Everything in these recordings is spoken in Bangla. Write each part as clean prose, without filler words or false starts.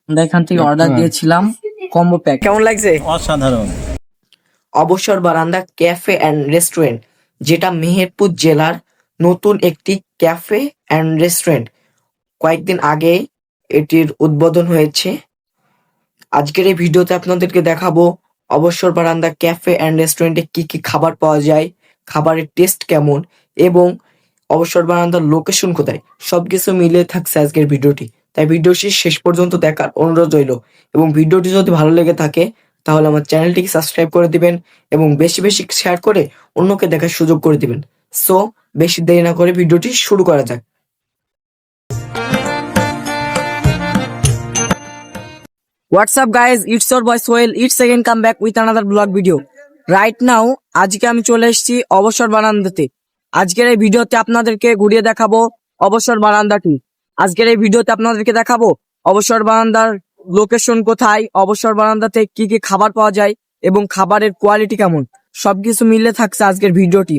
আমরা এখান থেকে অর্ডার দিয়েছিলাম কম্বো প্যাক। কেমন লাগছে? অসাধারণ। অবসর বারান্দা ক্যাফে অ্যান্ড রেস্টুরেন্ট, যেটা মেহেরপুর জেলার নতুন একটি ক্যাফে অ্যান্ড রেস্টুরেন্ট। কয়েকদিন আগে এটির উদ্বোধন হয়েছে। আজকের এই ভিডিওতে আপনাদেরকে দেখাবো অবসর বারান্দা ক্যাফে অ্যান্ড রেস্টুরেন্টে কি কি খাবার পাওয়া যায়, খাবারের টেস্ট কেমন এবং অবসর বারান্দার লোকেশন কোথায়, সবকিছু মিলিয়ে থাকছে আজকের ভিডিওটি। তাই ভিডিওটি শেষ পর্যন্ত দেখার অনুরোধ রইল এবং ভিডিওটি যদি ভালো লেগে থাকে তাহলে আমার চ্যানেলটিকে সাবস্ক্রাইব করে দিবেন এবং বেশি বেশি শেয়ার করে অন্যকে দেখার সুযোগ করে দিবেন। সো বেশি দেরি না করে ভিডিওটি শুরু করা যাক। What's up guys, it's your boy Sohail. It's again come back with another vlog video. Right now আজকে আমি চলে এসেছি অবসর বারান্দাতে। আজকের এই ভিডিওতে আপনাদেরকে ঘুরিয়ে দেখাবো অবসর বারান্দাটি। আজকের এই ভিডিওতে আপনাদেরকে দেখাবো অবসর বারান্দার লোকেশন কোথায়, অবসর বারান্দাতে কি কি খাবার পাওয়া যায় এবং খাবারের কোয়ালিটি কেমন, সবকিছু মিলে থাকছে আজকের ভিডিওটি।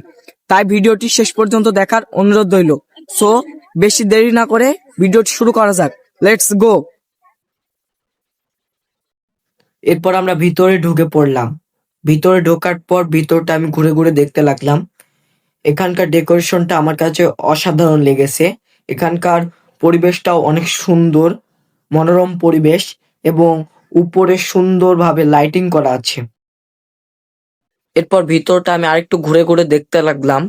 তাই ভিডিওটি শেষ পর্যন্ত দেখার অনুরোধ রইল। সো বেশি দেরি না করে ভিডিওটি শুরু করা যাক। Let's go. এরপর আমরা ভিতরে ঢুকে পড়লাম। ভিতরে ঢোকার পর ভিতরটা আমি ঘুরে ঘুরে দেখতে লাগলাম। এখানকার ডেকোরেশনটা আমার কাছে অসাধারণ লেগেছে। এখানকার পরিবেশটাও অনেক সুন্দর, মনোরম পরিবেশ এবং উপরে সুন্দরভাবে লাইটিং করা আছে। এরপর ভিতরটা আমি আরেকটু ঘুরে ঘুরে দেখতে লাগলাম।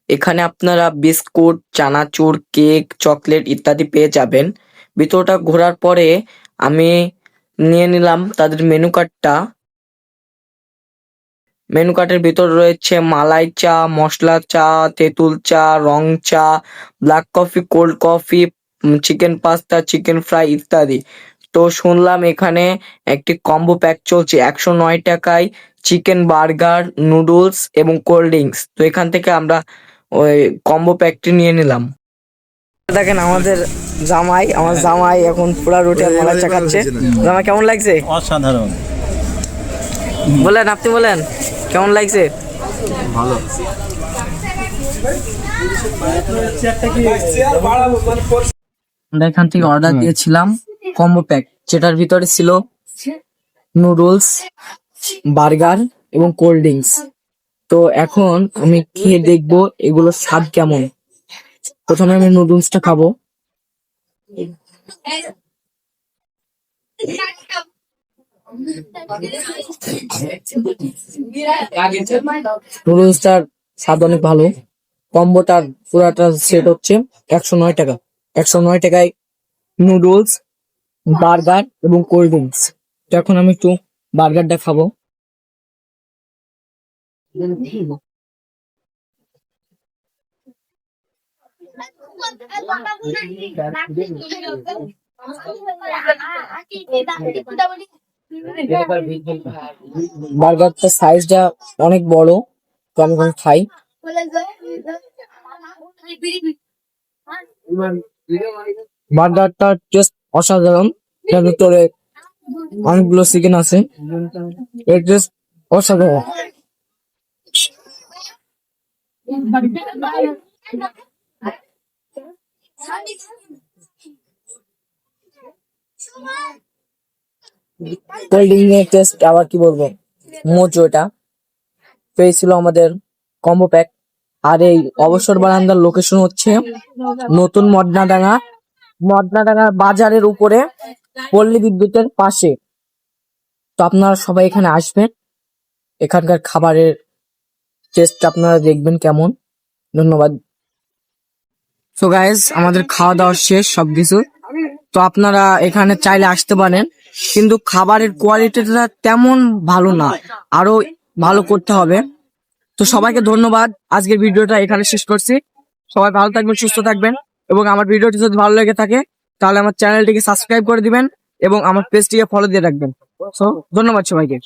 এখানে আপনারা বিস্কুট, চানাচুর, কেক, চকলেট ইত্যাদি পেয়ে যাবেন। ভিতরটা ঘোরার পরে আমি নিয়ে নিলাম তাদের মেনু কার্ডটা। মেনু কার্ডের ভিতর রয়েছে মালাই চা, মশলা চা, তেঁতুল চা, রং চা, black coffee, cold coffee, chicken pasta, chicken fry ইত্যাদি। তো শুনলাম এখানে একটি কম্বো প্যাক চলছে 109 টাকায়, চিকেন বার্গার, নুডলস এবং কোল্ড ড্রিঙ্কস। তো এখান থেকে আমরা ওই কম্বো প্যাকটি নিয়ে নিলাম। দেখেন আমাদের জামাই, আমার জামাই এখন পুরা রুটি আর মালাই চা খাচ্ছে। জামাই কেমন লাগছে? অসাধারণ। বলেন, আপনি বলেন কেমন লাগছে? ভালো। আমরা এখান থেকে অর্ডার দিয়েছিলাম কম্বো প্যাক, যেটার ভিতরে ছিল নুডলস, বার্গার এবং কোল্ড ড্রিঙ্কস। তো এখন আমি খেয়ে দেখবো এগুলোর স্বাদ কেমন। প্রথমে আমি নুডলসটা খাবো। নুডলসটার স্বাদ অনেক ভালো। কম্বোটার পুরাটা সেট হচ্ছে 109 টাকা। 109 টাকায় নুডলস, বার্গার এবং কোল্ড ড্রিঙ্কস। তো এখন আমি একটু বার্গারটা খাবো। বার্গারটার সাইজটা অনেক বড়, তো আমি এখন খাই। বার্গারটার টেস্ট অসাধারণ। এর ভিতরে অনেকগুলো চিকেন আছে, এর টেস্ট অসাধারণ। কোল্ড ড্রিঙ্ক এর টেস্ট আবার কি বলবো, মোজো। এটা পেয়েছিল আমাদের কম্বো প্যাক। আর এই অবসর বারান্দার লোকেশন হচ্ছে নতুন মদনাডাঙ্গা বাজারের উপরে, পল্লী বিদ্যুতের পাশে। তো আপনারা সবাই এখানে আসবেন, এখানকার খাবারের টেস্ট আপনারা দেখবেন কেমন। ধন্যবাদ। সো গাইস, আমাদের খাওয়া দাওয়া শেষ সবকিছু। তো আপনারা এখানে চাইলে আসতে পারেন, কিন্তু খাবারের কোয়ালিটিটা তেমন ভালো না, আরো ভালো করতে হবে। তো সবাইকে ধন্যবাদ। আজকের ভিডিওটা এখানে শেষ করছি। সবাই ভালো থাকবেন, সুস্থ থাকবেন এবং আমার ভিডিওটি যদি ভালো লেগে থাকে তাহলে আমার চ্যানেলটিকে সাবস্ক্রাইব করে দিবেন এবং আমার পেজটিকে ফলো দিয়ে রাখবেন। সো ধন্যবাদ সবাইকে।